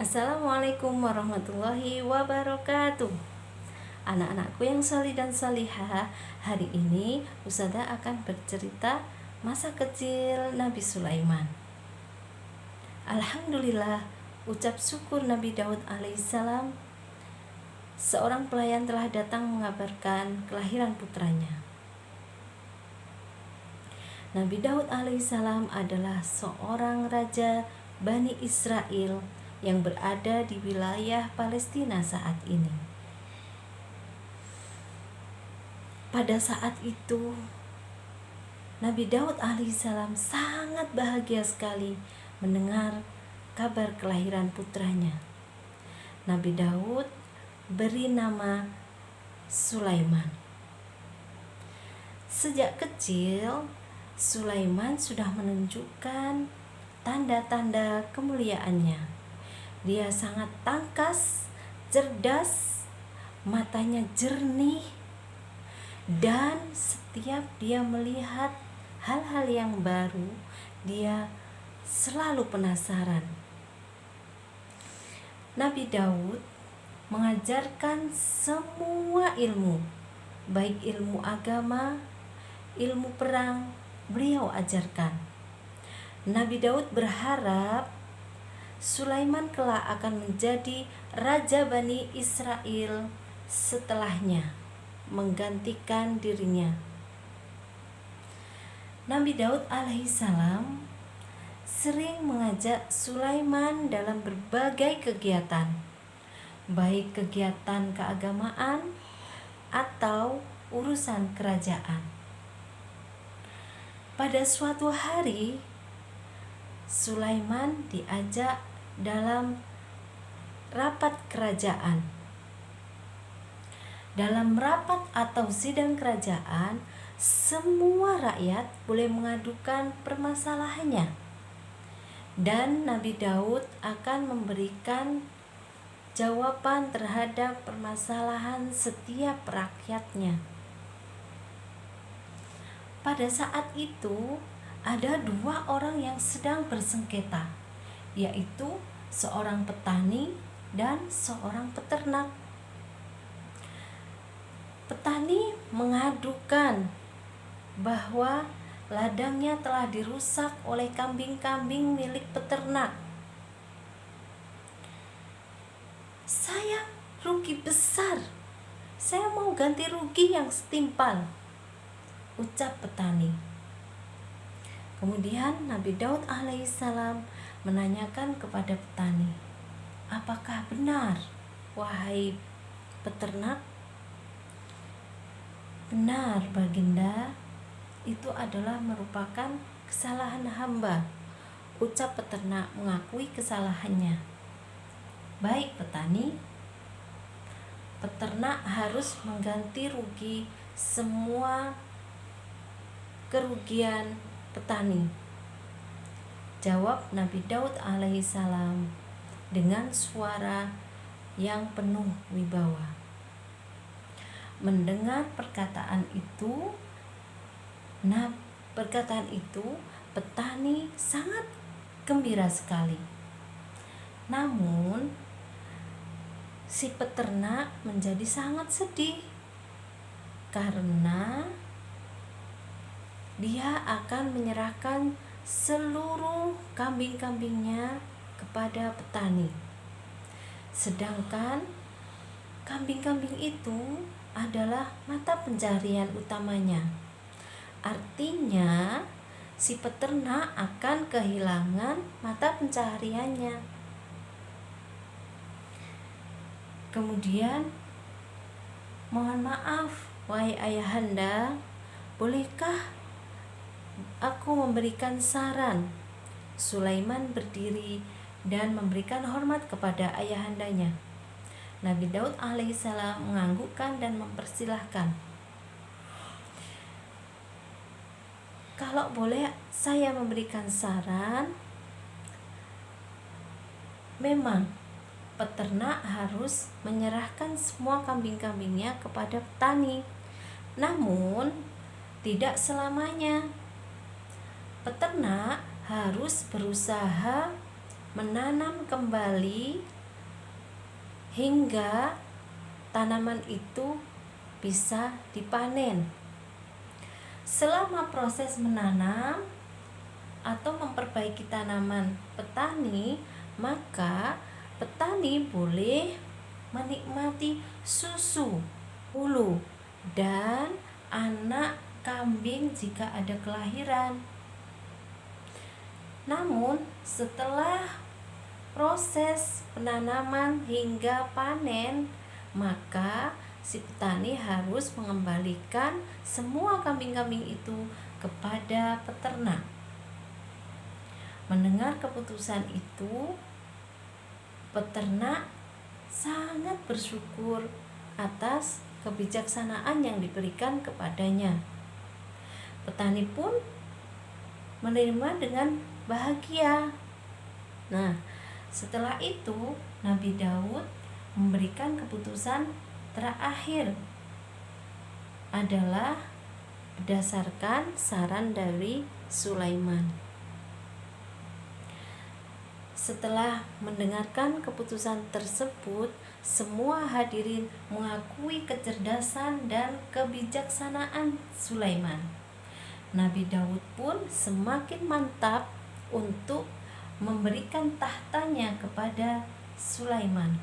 Assalamualaikum warahmatullahi wabarakatuh. Anak-anakku yang salih dan salihah, hari ini Ustazah akan bercerita masa kecil Nabi Sulaiman. Alhamdulillah, ucap syukur Nabi Daud alaihissalam. Seorang pelayan telah datang mengabarkan kelahiran putranya. Nabi Daud alaihissalam adalah seorang raja Bani Israel yang berada di wilayah Palestina saat ini. Pada saat itu, Nabi Daud alaihissalam sangat bahagia sekali mendengar kabar kelahiran putranya. Nabi Daud beri nama Sulaiman. Sejak kecil, Sulaiman sudah menunjukkan tanda-tanda kemuliaannya. Dia sangat tangkas, cerdas, matanya jernih, dan setiap dia melihat hal-hal yang baru, dia selalu penasaran. Nabi Daud mengajarkan semua ilmu, baik ilmu agama, ilmu perang, beliau ajarkan. Nabi Daud berharap Sulaiman kelak akan menjadi raja Bani Israel setelahnya, menggantikan dirinya. Nabi Daud alaihissalam sering mengajak Sulaiman dalam berbagai kegiatan, baik kegiatan keagamaan atau urusan kerajaan. Pada suatu hari, Sulaiman diajak dalam rapat kerajaan. Dalam rapat atau sidang kerajaan, semua rakyat boleh mengadukan permasalahannya, dan Nabi Daud akan memberikan jawaban terhadap permasalahan setiap rakyatnya. Pada saat itu, ada dua orang yang sedang bersengketa, yaitu seorang petani dan seorang peternak. Petani mengadukan bahwa ladangnya telah dirusak oleh kambing-kambing milik peternak. Saya rugi besar, saya mau ganti rugi yang setimpal, ucap petani. Kemudian Nabi Daud alaihissalam menanyakan kepada petani, apakah benar, wahai peternak? Benar, Baginda, itu adalah merupakan kesalahan hamba, ucap peternak mengakui kesalahannya. Baik petani, peternak harus mengganti rugi semua kerugian petani, jawab Nabi Daud alaihissalam dengan suara yang penuh wibawa. Mendengar perkataan itu, petani sangat gembira sekali. Namun, si peternak menjadi sangat sedih karena dia akan menyerahkan seluruh kambing-kambingnya kepada petani. Sedangkan kambing-kambing itu adalah mata pencarian utamanya. Artinya, si peternak akan kehilangan mata pencahariannya. Kemudian, mohon maaf, wahai ayahanda, bolehkah aku memberikan saran? Sulaiman berdiri dan memberikan hormat kepada ayahandanya. Nabi Daud alaihissalam menganggukkan dan mempersilahkan. Kalau boleh saya memberikan saran, memang peternak harus menyerahkan semua kambing-kambingnya kepada petani. Namun tidak selamanya. Peternak harus berusaha menanam kembali hingga tanaman itu bisa dipanen. Selama proses menanam atau memperbaiki tanaman petani, maka petani boleh menikmati susu, ulu, dan anak kambing jika ada kelahiran. Namun setelah proses penanaman hingga panen, maka si petani harus mengembalikan semua kambing-kambing itu kepada peternak. Mendengar keputusan itu, peternak sangat bersyukur atas kebijaksanaan yang diberikan kepadanya. Petani pun menerima dengan bahagia. Nah, setelah itu Nabi Daud memberikan keputusan terakhir adalah berdasarkan saran dari Sulaiman. Setelah mendengarkan keputusan tersebut, semua hadirin mengakui kecerdasan dan kebijaksanaan Sulaiman. Nabi Daud pun semakin mantap untuk memberikan tahtanya kepada Sulaiman.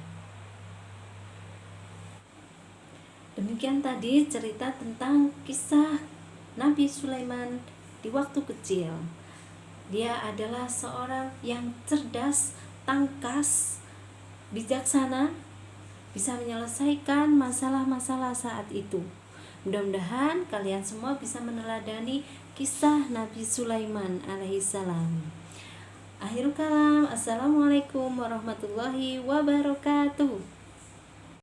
Demikian tadi cerita tentang kisah Nabi Sulaiman di waktu kecil. Dia adalah seorang yang cerdas, tangkas, bijaksana, bisa menyelesaikan masalah-masalah saat itu. Mudah-mudahan kalian semua bisa meneladani kisah Nabi Sulaiman alaihissalam. Akhirul kalam, assalamualaikum warahmatullahi wabarakatuh.